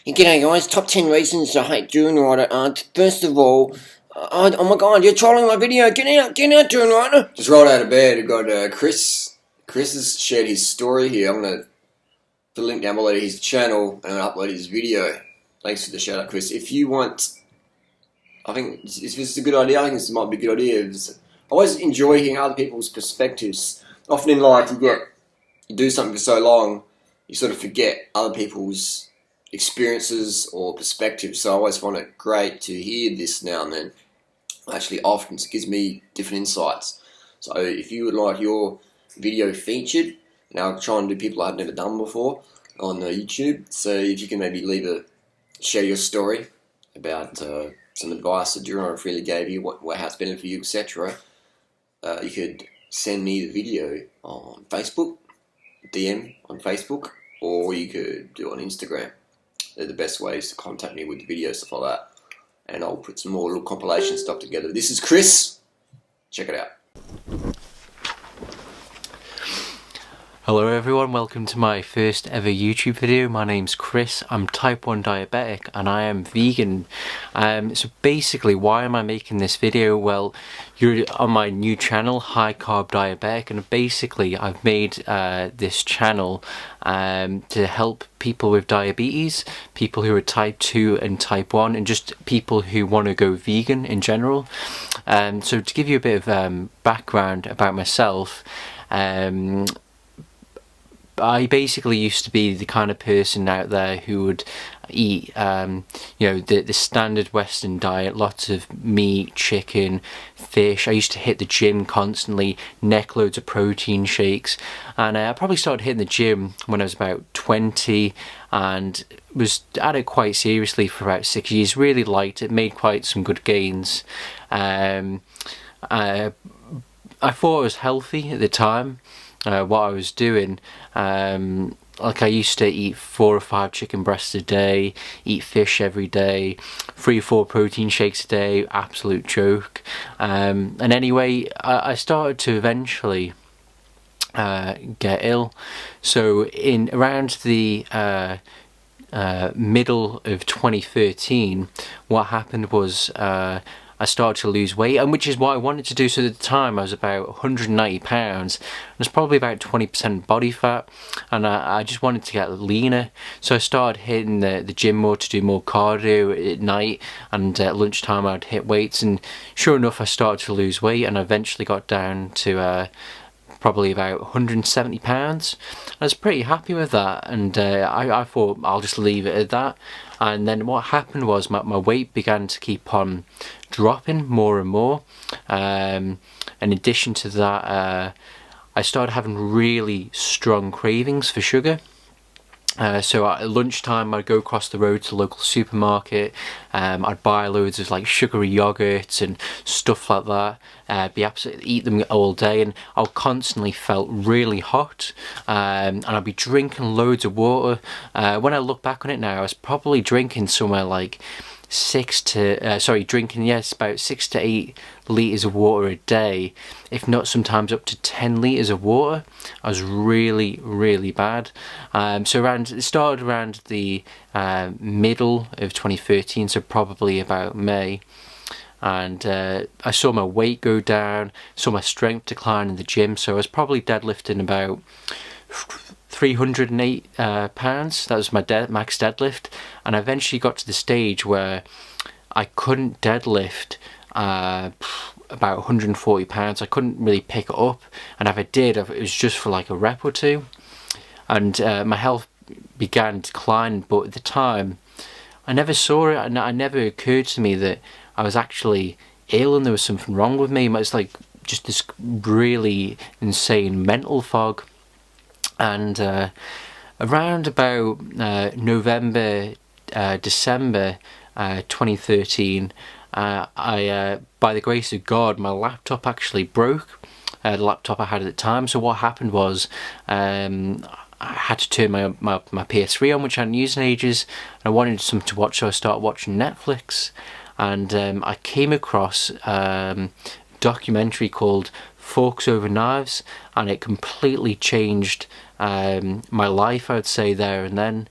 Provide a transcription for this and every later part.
G'day guys, top 10 reasons I hate Durianrider. First of all, oh my god, you're trolling my video, get out Durianrider! Just rolled out of bed, we've got Chris. Chris has shared his story here. I'm going to put a link down below to his channel and I'm going to upload his video. Thanks for the shout out, Chris. If you want, I think if this is a good idea, I think this might be a good idea. I always enjoy hearing other people's perspectives. Often in life you do something for so long, you sort of forget other people's experiences or perspectives, so I always find it great to hear this now and then. Actually, often it gives me different insights. So if you would like your video featured, and I'll try and do people I've never done before on YouTube, so if you can maybe share your story about some advice that Durianrider freely gave you, how it's been for you, etc. You could send me the video on Facebook, DM on Facebook, or you could do it on Instagram. They're the best ways to contact me with the video, stuff like that. And I'll put some more little compilation stuff together. This is Chris. Check it out. Hello everyone, welcome to my first ever YouTube video. My name's Chris, I'm type 1 diabetic and I am vegan. So basically, why am I making this video? Well, you're on my new channel, High Carb Diabetic, and basically I've made this channel to help people with diabetes, people who are type 2 and type 1, and just people who want to go vegan in general. So to give you a bit of background about myself, I basically used to be the kind of person out there who would eat, the standard Western diet, lots of meat, chicken, fish. I used to hit the gym constantly, neck loads of protein shakes, and I probably started hitting the gym when I was about 20 and was at it quite seriously for about 6 years. Really liked it, made quite some good gains. I thought I was healthy at the time. What I was doing, like I used to eat 4 or 5 chicken breasts a day, eat fish every day, 3 or 4 protein shakes a day, absolute joke. And anyway, I started to eventually get ill. So in around the middle of 2013, what happened was I started to lose weight, and which is what I wanted to do. So at the time I was about 190 pounds, and it's probably about 20% body fat, and I just wanted to get leaner. So I started hitting the gym more to do more cardio at night, and at lunchtime I'd hit weights, and sure enough I started to lose weight, and I eventually got down to probably about 170 pounds. I was pretty happy with that, and I thought I'll just leave it at that. And then what happened was my weight began to keep on dropping more and more. In addition to that, I started having really strong cravings for sugar. So at lunchtime I'd go across the road to the local supermarket, I'd buy loads of like sugary yogurts and stuff like that, eat them all day, and I constantly felt really hot, and I'd be drinking loads of water. When I look back on it now, I was probably drinking somewhere like about 6 to 8 litres of water a day, if not sometimes up to 10 litres of water. I was really bad. So it started around the middle of 2013, so probably about May, and I saw my weight go down, saw my strength decline in the gym, so I was probably deadlifting about 308 pounds. That was my max deadlift, and I eventually got to the stage where I couldn't deadlift about 140 pounds. I couldn't really pick it up, and if I did, it was just for like a rep or two, and my health began declining. But at the time I never saw it, and it never occurred to me that I was actually ill and there was something wrong with me. It's like just this really insane mental fog. And around about November, December 2013, by the grace of God, my laptop actually broke. The laptop I had at the time. So what happened was I had to turn my PS3 on, which I hadn't used in ages, and I wanted something to watch, so I started watching Netflix, and I came across a documentary called Forks Over Knives, and it completely changed my life, I would say, there and then.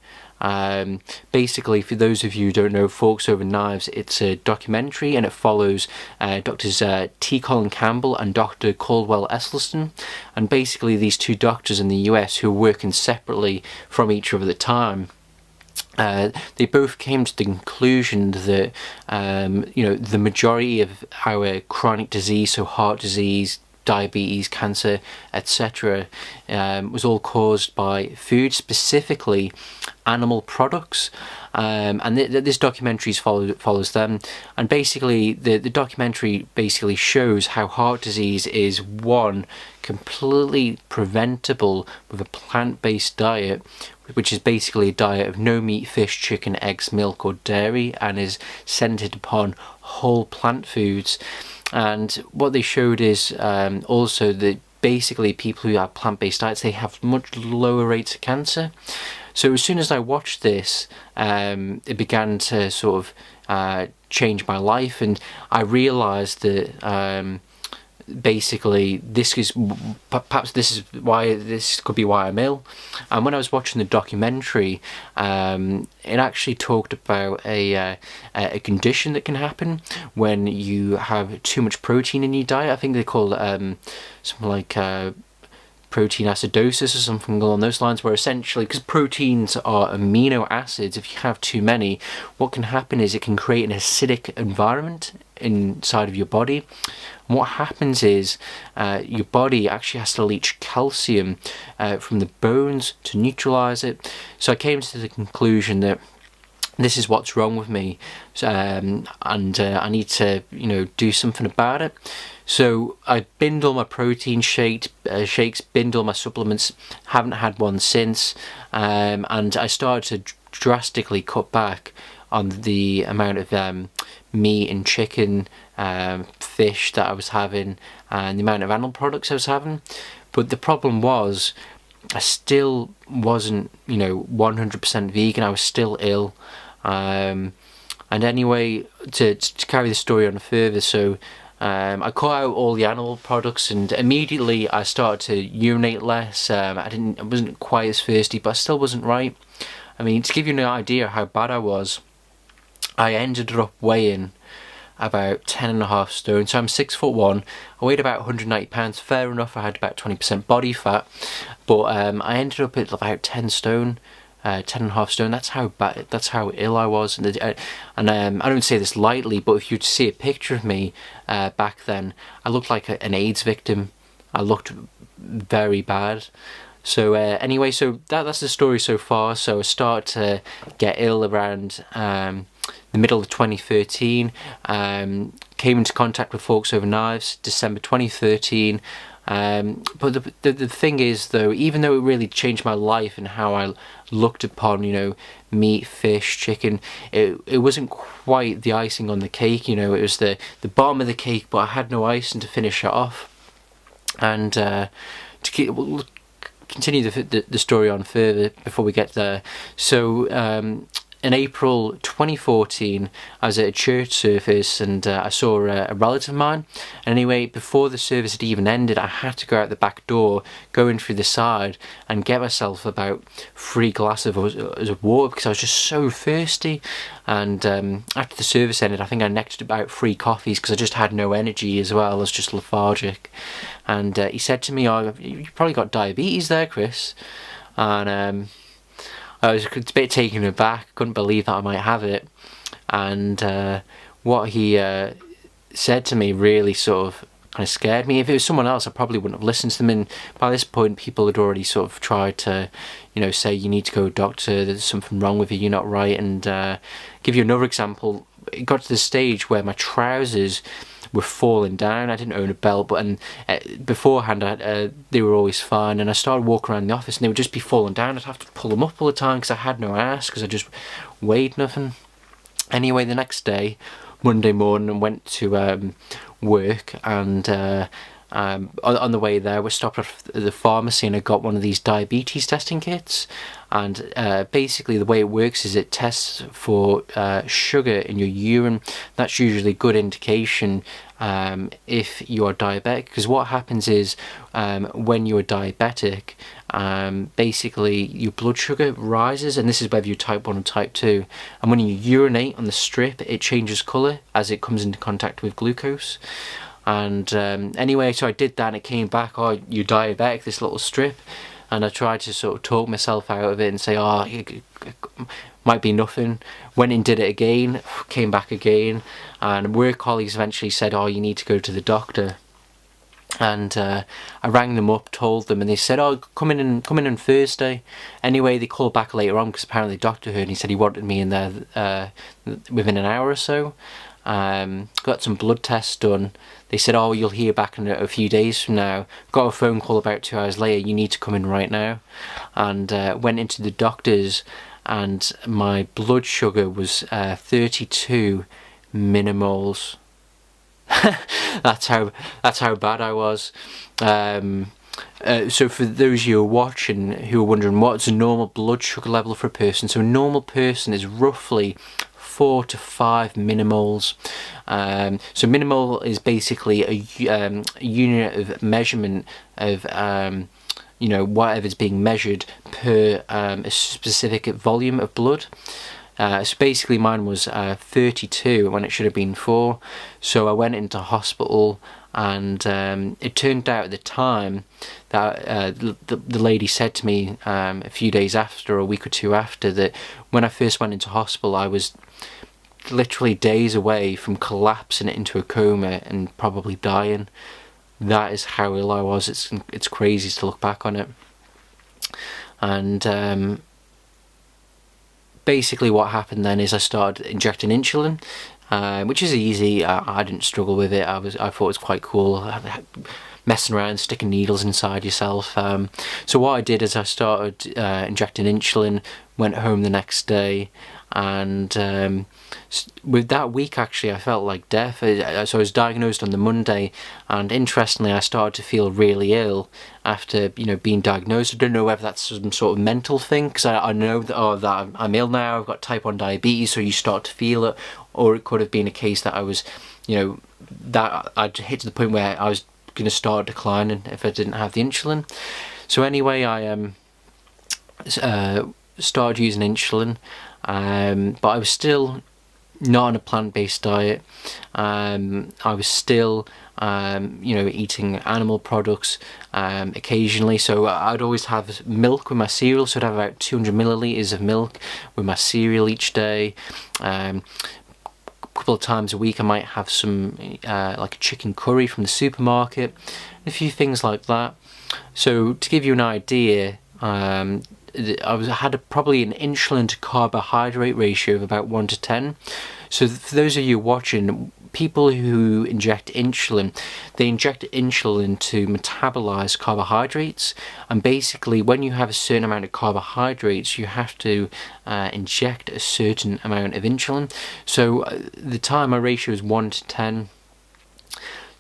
Basically, for those of you who don't know Forks Over Knives, it's a documentary, and it follows Doctors T. Colin Campbell and Dr. Caldwell Esselstyn, and basically these two doctors in the US who were working separately from each other at the time. They both came to the conclusion that the majority of our chronic disease, so heart disease, diabetes, cancer, etc., was all caused by food, specifically animal products. And this documentary follows them, and basically the documentary basically shows how heart disease is, one, completely preventable with a plant-based diet, which is basically a diet of no meat, fish, chicken, eggs, milk or dairy, and is centered upon whole plant foods. And what they showed is also that basically people who have plant-based diets, they have much lower rates of cancer. So as soon as I watched this, it began to sort of change my life, and I realised that basically this is perhaps this could be why I'm ill. And when I was watching the documentary, it actually talked about a condition that can happen when you have too much protein in your diet. I think they call it something like protein acidosis or something along those lines, where essentially, because proteins are amino acids, if you have too many, what can happen is it can create an acidic environment inside of your body. And what happens is your body actually has to leach calcium from the bones to neutralize it. So I came to the conclusion that this is what's wrong with me, and I need to do something about it. So I binned all my protein shakes, binned all my supplements, haven't had one since, and I started to drastically cut back on the amount of meat and chicken, fish that I was having, and the amount of animal products I was having. But the problem was, I still wasn't 100% vegan. I was still ill. And anyway, to carry the story on further, so I cut out all the animal products, and immediately I started to urinate less. I wasn't quite as thirsty, but I still wasn't right. I mean, to give you an idea how bad I was, I ended up weighing about 10.5 stone. So I'm 6'1". I weighed about 190 pounds. Fair enough, I had about 20% body fat, but I ended up at about 10 stone. 10.5 stone. That's how bad. That's how ill I was. And I don't say this lightly, but if you'd see a picture of me back then, I looked like an AIDS victim. I looked very bad. So anyway, so that's the story so far. So I started to get ill around the middle of 2013. Came into contact with Forks Over Knives December 2013. But the thing is, though, even though it really changed my life and how I looked upon, meat, fish, chicken, it wasn't quite the icing on the cake. It was the bottom of the cake, but I had no icing to finish it off. And we'll continue the story on further before we get there. So in April 2014, I was at a church service, and I saw a relative of mine. Anyway, before the service had even ended, I had to go out the back door, go in through the side, and get myself about 3 glasses of water, because I was just so thirsty. And after the service ended, I think I necked about 3 coffees, because I just had no energy as well. I was just lethargic. And he said to me, "Oh, you probably got diabetes there, Chris." And I was a bit taken aback, couldn't believe that I might have it. And what he said to me really sort of kind of scared me. If it was someone else, I probably wouldn't have listened to them. And by this point, people had already sort of tried to, say, you need to go to a doctor, there's something wrong with you, you're not right. And give you another example, it got to the stage where my trousers were falling down. I didn't own a belt, but beforehand they were always fine, and I started walking around the office and they would just be falling down. I'd have to pull them up all the time because I had no ass, because I just weighed nothing. Anyway, the next day, Monday morning, I went to work, and on the way there we stopped at the pharmacy, and I got one of these diabetes testing kits. And basically the way it works is it tests for sugar in your urine. That's usually a good indication if you are diabetic, because what happens is when you're diabetic basically your blood sugar rises, and this is whether you're type 1 or type 2, and when you urinate on the strip it changes colour as it comes into contact with glucose. And anyway, so I did that and it came back, oh, you're diabetic, this little strip. And I tried to sort of talk myself out of it and say, oh, it might be nothing. Went and did it again, came back again, and work colleagues eventually said, oh, you need to go to the doctor. And I rang them up, told them, and they said, oh, come in on Thursday. Anyway, they called back later on because apparently the doctor heard and he said he wanted me in there within an hour or so. Got some blood tests done. They said, oh, you'll hear back in a few days from now. Got a phone call about 2 hours later, you need to come in right now. And went into the doctor's, and my blood sugar was 32 millimoles. that's how bad I was. So for those of you who are watching who are wondering what's a normal blood sugar level for a person, so a normal person is roughly 4 to 5 millimoles. So millimole is basically a unit of measurement of whatever's being measured per a specific volume of blood. So basically mine was 32 when it should have been 4. So I went into hospital, and it turned out at the time that the lady said to me a few days after, or a week or two after, that when I first went into hospital I was literally days away from collapsing into a coma and probably dying. That is how ill I was. It's crazy to look back on it. And basically what happened then is I started injecting insulin, which is easy. I didn't struggle with it. I thought it was quite cool, messing around, sticking needles inside yourself. So what I did is I started injecting insulin, went home the next day, and with that week actually I felt like death. So I was diagnosed on the Monday, and interestingly I started to feel really ill after being diagnosed. I don't know whether that's some sort of mental thing, because I know that I'm ill now, I've got type 1 diabetes, so you start to feel it, or it could have been a case that I was that I'd hit to the point where I was going to start declining if I didn't have the insulin. So anyway, I started using insulin, but I was still not on a plant-based diet. I was still eating animal products occasionally. So I'd always have milk with my cereal, so I'd have about 200 millilitres of milk with my cereal each day. A couple of times a week I might have some like a chicken curry from the supermarket, a few things like that. So to give you an idea, I had probably an insulin to carbohydrate ratio of about 1 to 10. So for those of you watching, people who inject insulin, they inject insulin to metabolize carbohydrates, and basically when you have a certain amount of carbohydrates you have to inject a certain amount of insulin. So the time my ratio is 1 to 10.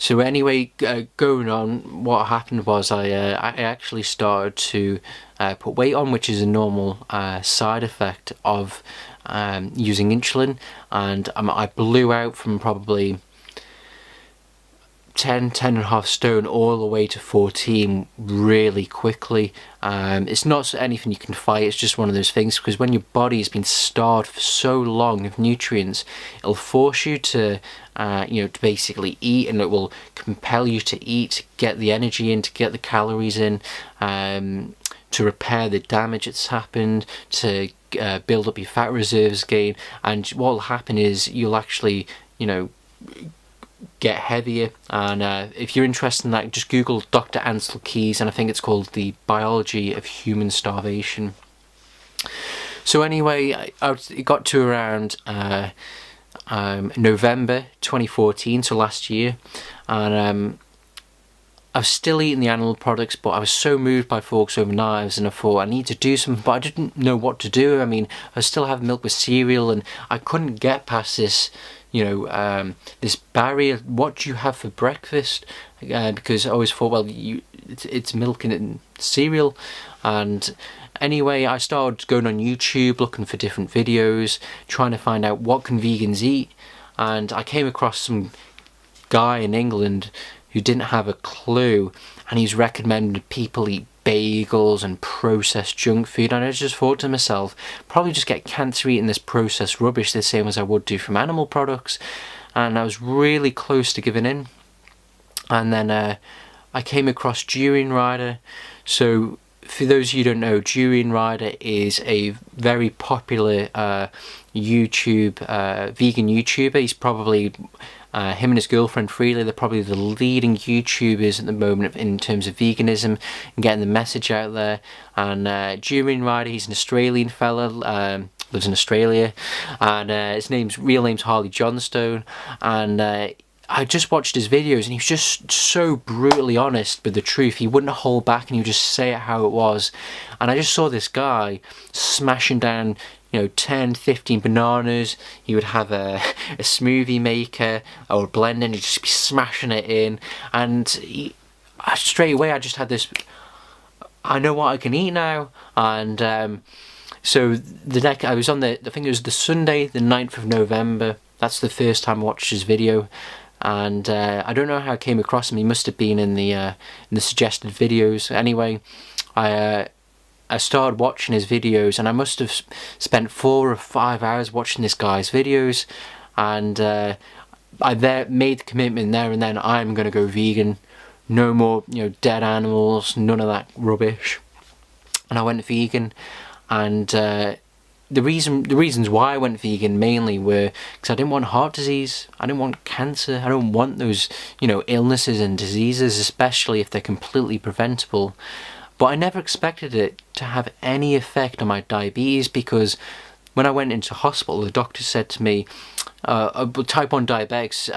So anyway, going on, what happened was I actually started to put weight on, which is a normal side effect of using insulin, and I blew out from probably 10 and a half stone all the way to 14 really quickly. It's not anything you can fight, it's just one of those things, because when your body has been starved for so long of nutrients, it'll force you to to basically eat, and it will compel you to eat, to get the energy in, to get the calories in, to repair the damage that's happened, to build up your fat reserves again. And what will happen is you'll actually get heavier. And if you're interested in that, just Google Dr. Ansel Keys, and I think it's called The Biology of Human Starvation. So anyway, it got to around November 2014, so last year, and I was still eating the animal products, but I was so moved by Forks Over Knives, and I thought I need to do something, but I didn't know what to do. I mean, I still have milk with cereal, and I couldn't get past this this barrier. What do you have for breakfast? Because I always thought, well, it's milk and cereal. And anyway, I started going on YouTube, looking for different videos, trying to find out what can vegans eat. And I came across some guy in England who didn't have a clue, and he's recommended people eat bagels and processed junk food, and I just thought to myself, probably just get cancer eating this processed rubbish the same as I would do from animal products. And I was really close to giving in. And then I came across Durianrider. So for those of you who don't know, Durianrider is a very popular YouTube vegan YouTuber. He's probably him and his girlfriend Freely, they're probably the leading YouTubers at the moment in terms of veganism and getting the message out there. And Durianrider, he's an Australian fella, lives in Australia, and his real name's Harley Johnstone. And I just watched his videos, and he was just so brutally honest with the truth. He wouldn't hold back, and he would just say it how it was. And I just saw this guy smashing down, 10, 15 bananas. He would have a smoothie maker or a blender, and he'd just be smashing it in. And straight away, I just had this, I know what I can eat now. And so the next, I was on I think it was the Sunday, the 9th of November. That's the first time I watched his video. And I don't know how I came across him. He must have been in the suggested videos. Anyway, I started watching his videos, and I must have spent 4 or 5 hours watching this guy's videos. And I made the commitment there and then, I'm going to go vegan. No more, dead animals, none of that rubbish. And I went vegan, and the reasons why I went vegan mainly were because I didn't want heart disease, I didn't want cancer, I don't want those, illnesses and diseases, especially if they're completely preventable. But I never expected it to have any effect on my diabetes, because when I went into hospital, the doctor said to me, type 1 diabetics,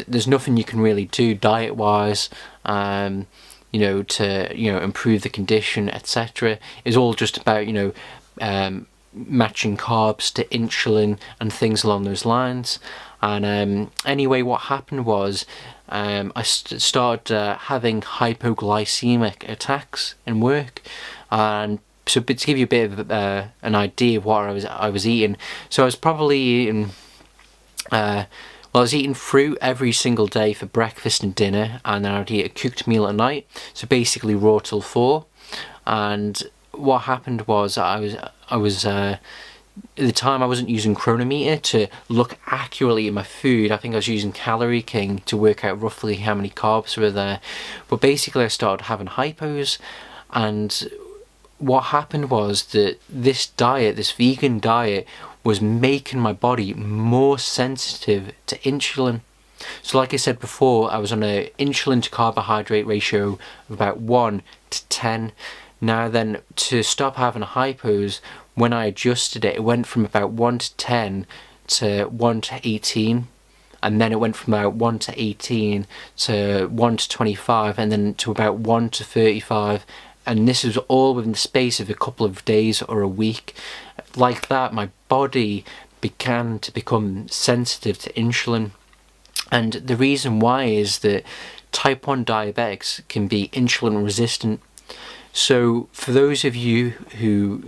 there's nothing you can really do diet-wise, to improve the condition, etc. It's all just about, matching carbs to insulin and things along those lines. And anyway, what happened was I started having hypoglycemic attacks in work. And so to give you a bit of an idea of what I was eating, so I was probably eating I was eating fruit every single day for breakfast and dinner, and then I'd eat a cooked meal at night, so basically raw till 4. And what happened was I was at the time I wasn't using Chronometer to look accurately at my food. I think I was using Calorie King to work out roughly how many carbs were there. But basically I started having hypos, and what happened was that this vegan diet, was making my body more sensitive to insulin. So like I said before, I was on an insulin to carbohydrate ratio of about 1 to 10. Now then, to stop having hypos, when I adjusted it, it went from about 1 to 10 to 1 to 18. And then it went from about 1 to 18 to 1 to 25, and then to about 1 to 35. And this was all within the space of a couple of days or a week. Like that, my body began to become sensitive to insulin. And the reason why is that type 1 diabetics can be insulin resistant. So for those of you who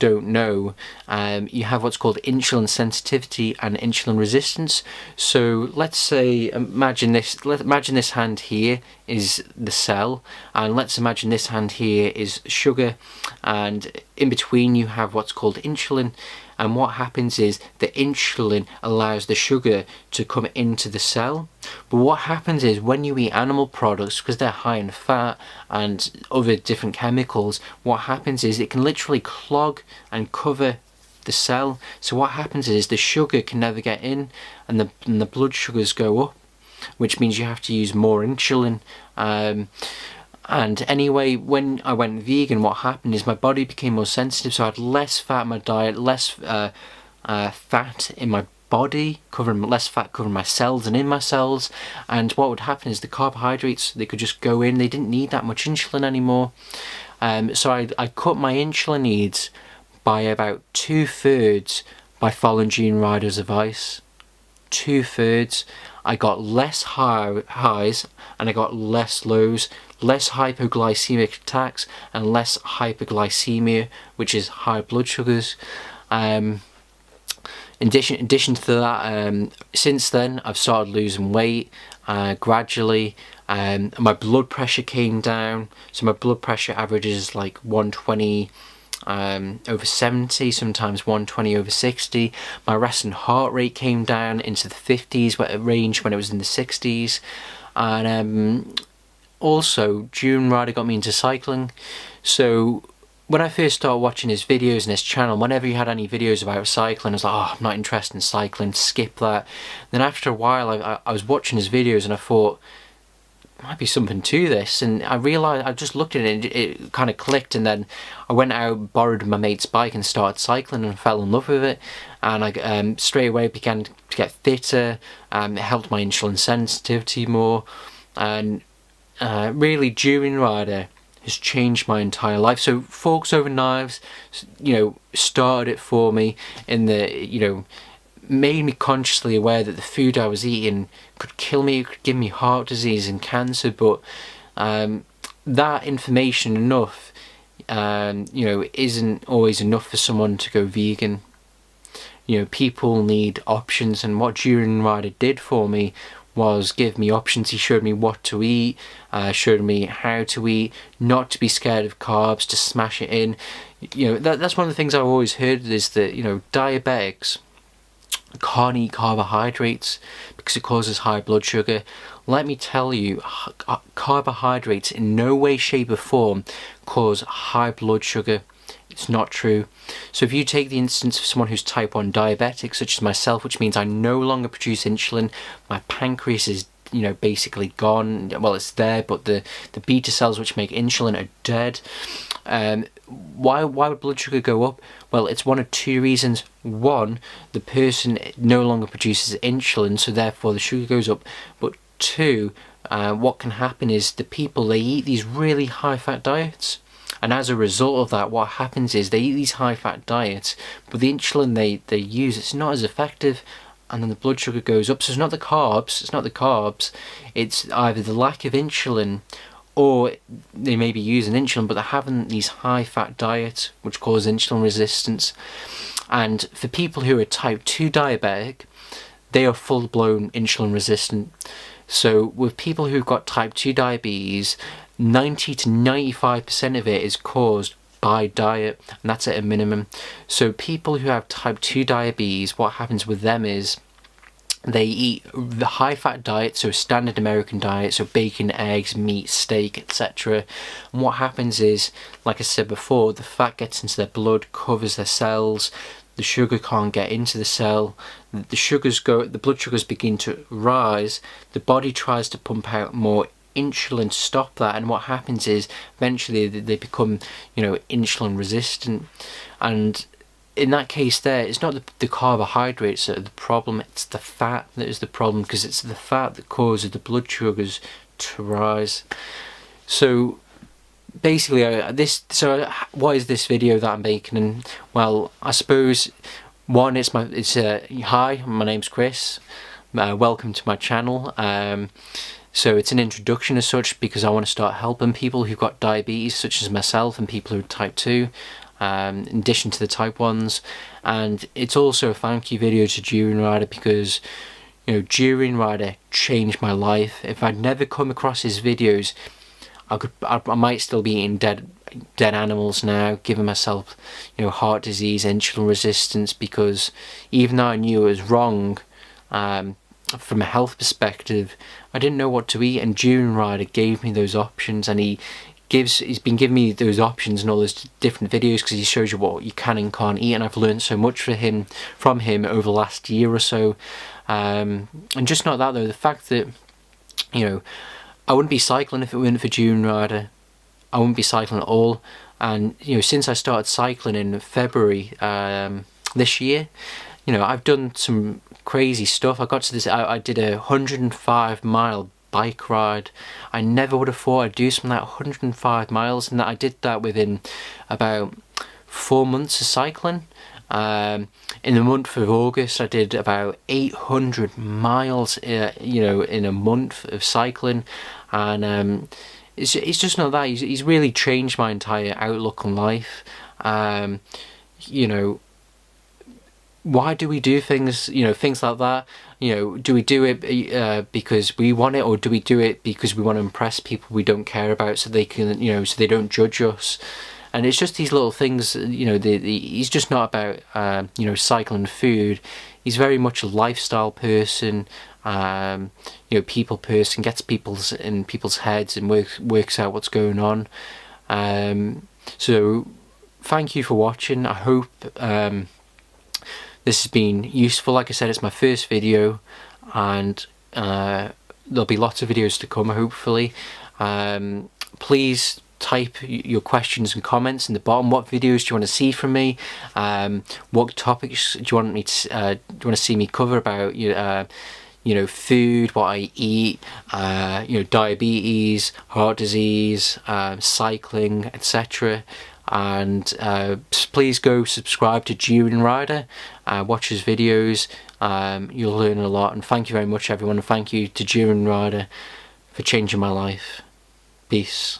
don't know, you have what's called insulin sensitivity and insulin resistance. So let's say, imagine this hand here is the cell, and let's imagine this hand here is sugar, and in between you have what's called insulin. And what happens is the insulin allows the sugar to come into the cell. But what happens is when you eat animal products, because they're high in fat and other different chemicals, what happens is it can literally clog and cover the cell. So what happens is the sugar can never get in, and the blood sugars go up, which means you have to use more insulin. And anyway, when I went vegan, what happened is my body became more sensitive, so I had less fat in my diet, less fat in my body, less fat covering my cells and in my cells. And what would happen is the carbohydrates, they could just go in, they didn't need that much insulin anymore. So I cut my insulin needs by about 2/3 by following Durianrider's advice. 2/3. I got less highs and I got less lows, less hypoglycemic attacks and less hyperglycemia, which is high blood sugars. addition to that, since then I've started losing weight gradually. My blood pressure came down, so my blood pressure averages like 120 over 70, sometimes 120 over 60. My resting heart rate came down into the 50s range when it was in the 60s. And also Durianrider got me into cycling. So when I first started watching his videos and his channel, whenever he had any videos about cycling, I was like, oh, I'm not interested in cycling, skip that. Then after a while I was watching his videos and I thought, might be something to this, and I realised, I just looked at it and it kind of clicked, and then I went out, borrowed my mate's bike and started cycling and fell in love with it. And I straight away began to get fitter. It helped my insulin sensitivity more, and really Durianrider has changed my entire life. So Forks Over Knives, you know, started it for me in the, you know, made me consciously aware that the food I was eating could kill me, could give me heart disease and cancer. But that information enough, you know, isn't always enough for someone to go vegan. You know, people need options, and what Durianrider did for me was give me options. He showed me what to eat, showed me how to eat, not to be scared of carbs, to smash it in. You know, that's one of the things I've always heard, is that, you know, diabetics can't eat carbohydrates because it causes high blood sugar. Let me tell you, carbohydrates in no way, shape or form cause high blood sugar. It's not true. So if you take the instance of someone who's type 1 diabetic, such as myself, which means I no longer produce insulin, my pancreas is, you know, basically gone. Well, it's there, but the beta cells which make insulin are dead. Why would blood sugar go up? Well, it's one of two reasons. One, the person no longer produces insulin, so therefore the sugar goes up. But two, what can happen is the people, they eat these really high fat diets, and as a result of that, what happens is they eat these high fat diets, but the insulin they use, it's not as effective, and then the blood sugar goes up. So it's not the carbs, it's either the lack of insulin, or they may be using insulin but they're having these high fat diets which cause insulin resistance. And for people who are type 2 diabetic, they are full blown insulin resistant. So with people who've got type 2 diabetes, 90 to 95% of it is caused by diet, and that's at a minimum. So people who have type 2 diabetes, what happens with them is they eat the high fat diet, so standard American diet, so bacon, eggs, meat, steak, etc. And what happens is, like I said before, the fat gets into their blood, covers their cells, the sugar can't get into the cell, the blood sugars begin to rise, the body tries to pump out more insulin to stop that, and what happens is eventually they become, you know, insulin resistant. And in that case there, it's not the carbohydrates that are the problem, it's the fat that is the problem, because it's the fat that causes the blood sugars to rise. So basically, what is this video that I'm making? And well, I suppose one, hi, my name's Chris, welcome to my channel. So it's an introduction as such, because I want to start helping people who've got diabetes, such as myself, and people who are type 2, in addition to the type 1s. And it's also a thank you video to Durianrider, because, you know, Durianrider changed my life. If I'd never come across his videos, I might still be eating dead animals now, giving myself, you know, heart disease, insulin resistance, because even though I knew it was wrong, from a health perspective, I didn't know what to eat, and Durianrider gave me those options, and he's been giving me those options in all those different videos, because he shows you what you can and can't eat, and I've learned so much from him over the last year or so. And just not that though, the fact that, you know, I wouldn't be cycling if it weren't for Durianrider. I wouldn't be cycling at all. And, you know, since I started cycling in February this year, you know, I've done some crazy stuff. I did a 105-mile bike ride. I never would have thought I'd do something like 105 miles, and that I did that within about 4 months of cycling. In the month of August, I did about 800 miles, you know, in a month of cycling. And it's just not that. He's really changed my entire outlook on life. You know, why do we do things, things like that? Do we do it because we want it, or do we do it because we want to impress people we don't care about, so they can, so they don't judge us? And it's just these little things, he's just not about, cycling food. He's very much a lifestyle person, people person, gets in people's heads and works out what's going on. So thank you for watching. I hope this has been useful. Like I said, it's my first video, and there'll be lots of videos to come, hopefully. Please type your questions and comments in the bottom. What videos do you want to see from me? What topics do you want me to do you want to see me cover about food, what I eat, diabetes, heart disease, cycling, etc. And please go subscribe to Durianrider, watch his videos. You'll learn a lot. And thank you very much, everyone, and thank you to Durianrider for changing my life. Peace.